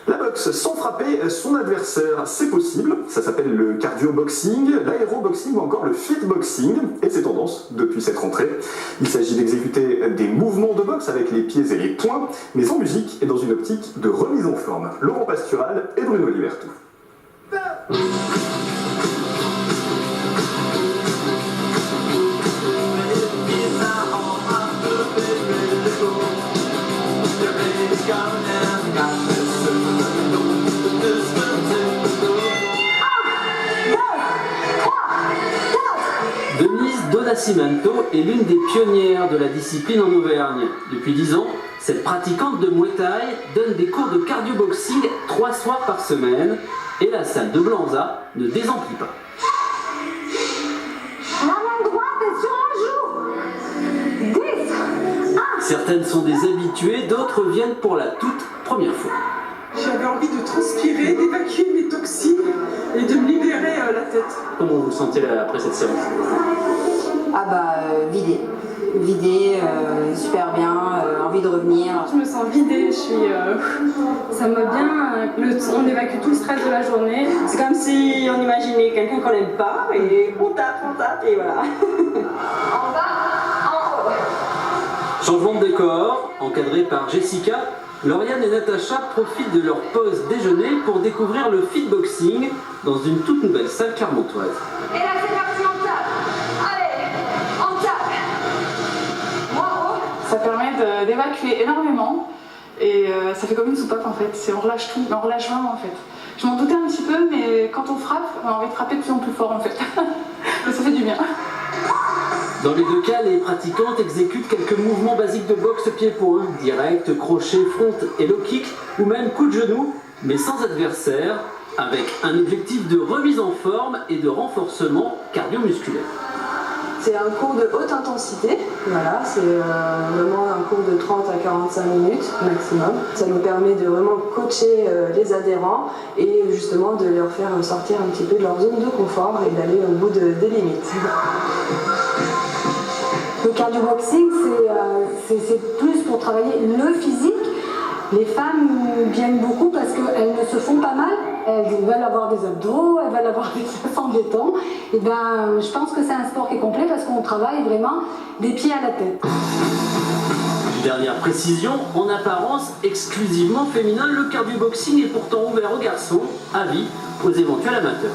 La boxe sans frapper son adversaire, c'est possible. Ça s'appelle le cardio-boxing, l'aéroboxing ou encore le fit-boxing. Et c'est tendance depuis cette rentrée. Il s'agit d'exécuter des mouvements de boxe avec les pieds et les poings, mais en musique et dans une optique de remise en forme. Laurent Pastural et Bruno Liberto. Denise Do Nascimento est l'une des pionnières de la discipline en Auvergne. Depuis 10 ans, cette pratiquante de Muay Thai donne des cours de cardio-boxing 3 soirs par semaine et la salle de Blanza ne désemplit pas. Certaines sont des habituées, d'autres viennent pour la toute première fois. J'avais envie de transpirer, d'évacuer mes toxines et de me libérer la tête. Comment vous vous sentez après cette séance? Vidée, super bien, envie de revenir. Je me sens vidée, ça me va bien, on évacue tout le stress de la journée. C'est comme si on imaginait quelqu'un qu'on n'aime pas et on tape et voilà. En bas, en haut. Changement de décor, encadré par Jessica, Lauriane et Natacha profitent de leur pause déjeuner pour découvrir le fitboxing dans une toute nouvelle salle clermontoise. Et là c'est parti, on tape. Allez, on tape. Bravo. Ça permet d'évacuer énormément et ça fait comme une soupape en fait. On relâche tout, mais on relâche vraiment en fait. Je m'en doutais un petit peu, mais quand on frappe, on a envie de frapper de plus en plus fort en fait. Mais ça fait du bien. Dans les deux cas, les pratiquantes exécutent quelques mouvements basiques de boxe pied-point, direct, crochet, front et low kick, ou même coup de genou, mais sans adversaire, avec un objectif de remise en forme et de renforcement cardio-musculaire. C'est un cours de haute intensité, voilà, c'est vraiment un cours de 30 à 45 minutes maximum. Ça nous permet de vraiment coacher les adhérents et justement de leur faire sortir un petit peu de leur zone de confort et d'aller au bout des limites. Le cardio-boxing, c'est plus pour travailler le physique. Les femmes viennent beaucoup parce qu'elles ne se font pas mal. Elles veulent avoir des abdos, elles veulent avoir des seins béton. Et ben, je pense que c'est un sport qui est complet parce qu'on travaille vraiment des pieds à la tête. Dernière précision, en apparence exclusivement féminin, le cardio-boxing est pourtant ouvert aux garçons, avis aux éventuels amateurs.